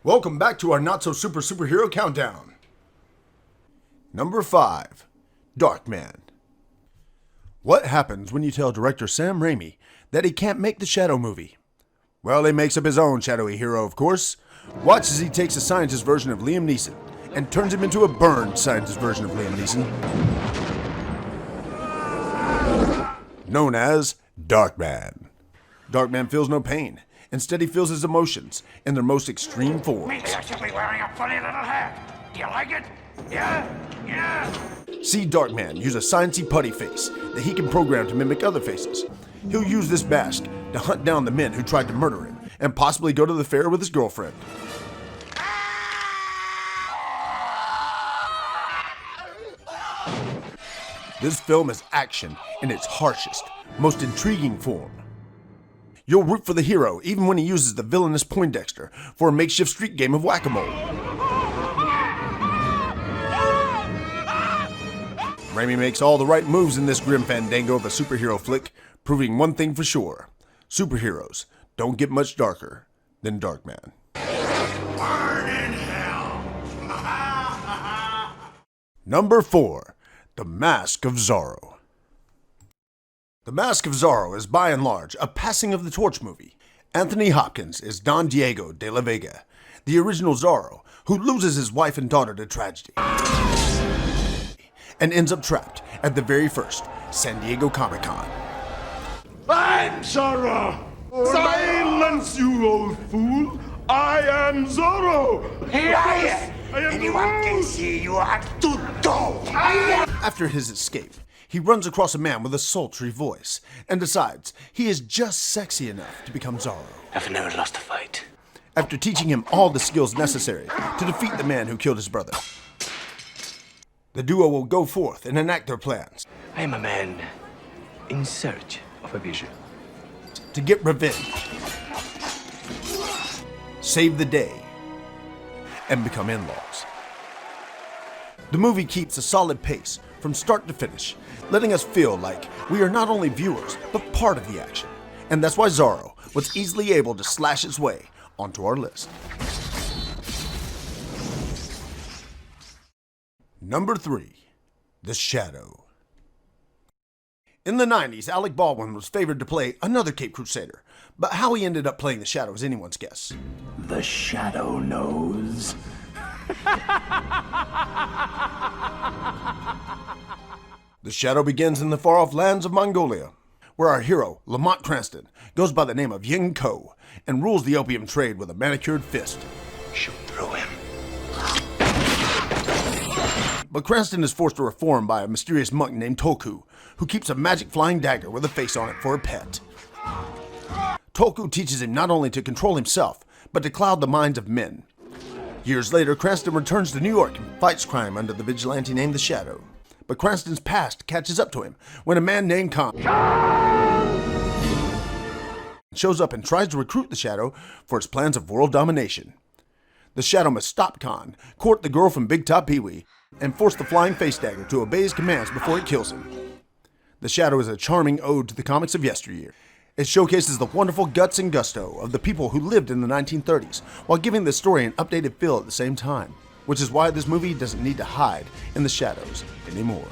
Welcome back to our not-so-superhero countdown. Number 5. Darkman. What happens when you tell director Sam Raimi that he can't make the Shadow movie? Well, he makes up his own shadowy hero, of course. Watch as he takes a scientist version of Liam Neeson and turns him into a burned scientist version of Liam Neeson, known as Darkman. Darkman feels no pain. Instead, he feels his emotions in their most extreme forms. Maybe I should be wearing a funny little hat. Do you like it? Yeah? See Darkman use a sciencey putty face that he can program to mimic other faces. He'll use this mask to hunt down the men who tried to murder him and possibly go to the fair with his girlfriend. This film is action in its harshest, most intriguing form. You'll root for the hero even when he uses the villainous Poindexter for a makeshift street game of whack-a-mole. Raimi makes all the right moves in this grim fandango of a superhero flick, proving one thing for sure. Superheroes don't get much darker than Darkman. Burn in hell. Number 4. The Mask of Zorro. The Mask of Zorro is by and large a passing of the torch movie. Anthony Hopkins is Don Diego de la Vega, the original Zorro, who loses his wife and daughter to tragedy and ends up trapped at the very first San Diego Comic-Con. I'm Zorro! Silence, you old fool! I am Zorro! Liar! I am Anyone can Groot. see you are too dull. After his escape, he runs across a man with a sultry voice and decides he is just sexy enough to become Zorro. I've never lost a fight. After teaching him all the skills necessary to defeat the man who killed his brother, the duo will go forth and enact their plans I am a man in search of a vision. to get revenge, save the day, and become in-laws. The movie keeps a solid pace from start to finish, letting us feel like we are not only viewers, but part of the action. And that's why Zorro was easily able to slash its way onto our list. Number 3. The Shadow. In the 90s, Alec Baldwin was favored to play another Caped Crusader, but how he ended up playing the Shadow is anyone's guess. The Shadow knows. The Shadow begins in the far-off lands of Mongolia, where our hero, Lamont Cranston, goes by the name of Yin Ko and rules the opium trade with a manicured fist. Shoot through him. But Cranston is forced to reform by a mysterious monk named Toku, who keeps a magic flying dagger with a face on it for a pet. Toku teaches him not only to control himself, but to cloud the minds of men. Years later, Cranston returns to New York and fights crime under the vigilante named the Shadow. But Cranston's past catches up to him when a man named Khan shows up and tries to recruit the Shadow for its plans of world domination. The Shadow must stop Khan, court the girl from Big Top Pee-wee, and force the flying face dagger to obey his commands before it kills him. The Shadow is a charming ode to the comics of yesteryear. It showcases the wonderful guts and gusto of the people who lived in the 1930s, while giving the story an updated feel at the same time, which is why this movie doesn't need to hide in the shadows anymore.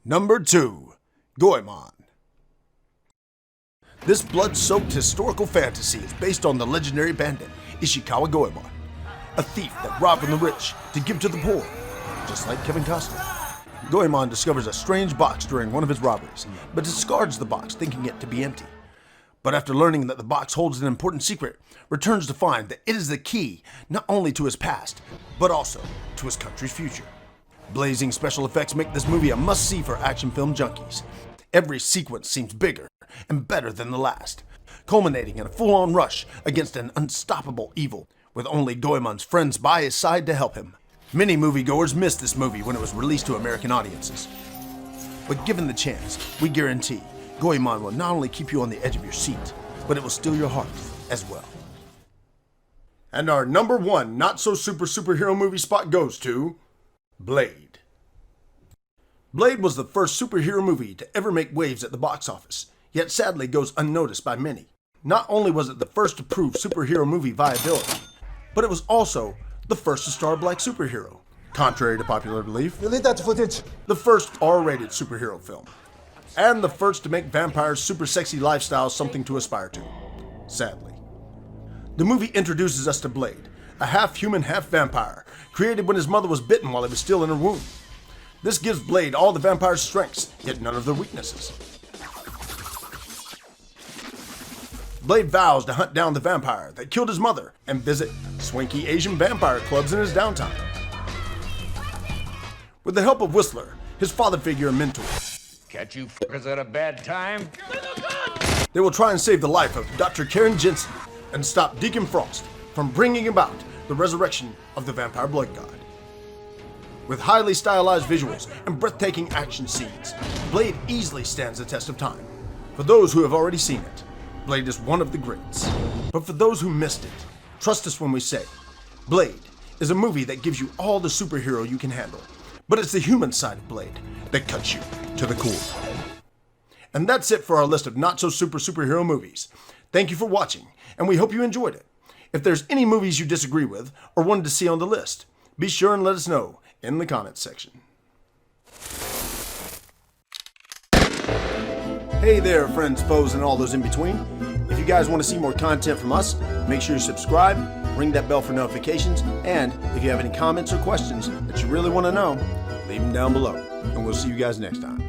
Number 2. Goemon. This blood-soaked historical fantasy is based on the legendary bandit Ishikawa Goemon, a thief that robbed from the rich to give to the poor, just like Kevin Costner. Goemon discovers a strange box during one of his robberies, but discards the box thinking it to be empty. But after learning that the box holds an important secret, returns to find that it is the key not only to his past, but also to his country's future. Blazing special effects make this movie a must-see for action film junkies. Every sequence seems bigger and better than the last, culminating in a full-on rush against an unstoppable evil, with only Goemon's friends by his side to help him. Many moviegoers missed this movie when it was released to American audiences. But given the chance, we guarantee Goemon will not only keep you on the edge of your seat, but it will steal your heart as well. And our number 1 not-so-superhero movie spot goes to Blade. Blade was the first superhero movie to ever make waves at the box office, yet sadly goes unnoticed by many. Not only was it the first to prove superhero movie viability, but it was also the first to star a black superhero. Contrary to popular belief, Delete that footage. the first R-rated superhero film. And the first to make vampires' super sexy lifestyles something to aspire to. Sadly. The movie introduces us to Blade, a half-human, half-vampire, created when his mother was bitten while he was still in her womb. This gives Blade all the vampire's strengths, yet none of their weaknesses. Blade vows to hunt down the vampire that killed his mother and visit swanky Asian vampire clubs in his downtime. With the help of Whistler, his father figure and mentor, Catch you fuckers at a bad time? they will try and save the life of Dr. Karen Jensen and stop Deacon Frost from bringing about the resurrection of the vampire blood god. With highly stylized visuals and breathtaking action scenes, Blade easily stands the test of time. For those who have already seen it, Blade is one of the greats. But for those who missed it, trust us when we say, Blade is a movie that gives you all the superhero you can handle, but it's the human side of Blade that cuts you to the core. And that's it for our list of not-so-superhero movies. Thank you for watching, and we hope you enjoyed it. If there's any movies you disagree with or wanted to see on the list, be sure and let us know in the comments section. Hey there, friends, foes, and all those in between. If you guys want to see more content from us, make sure you subscribe, ring that bell for notifications, and if you have any comments or questions that you really want to know, leave them down below, and we'll see you guys next time.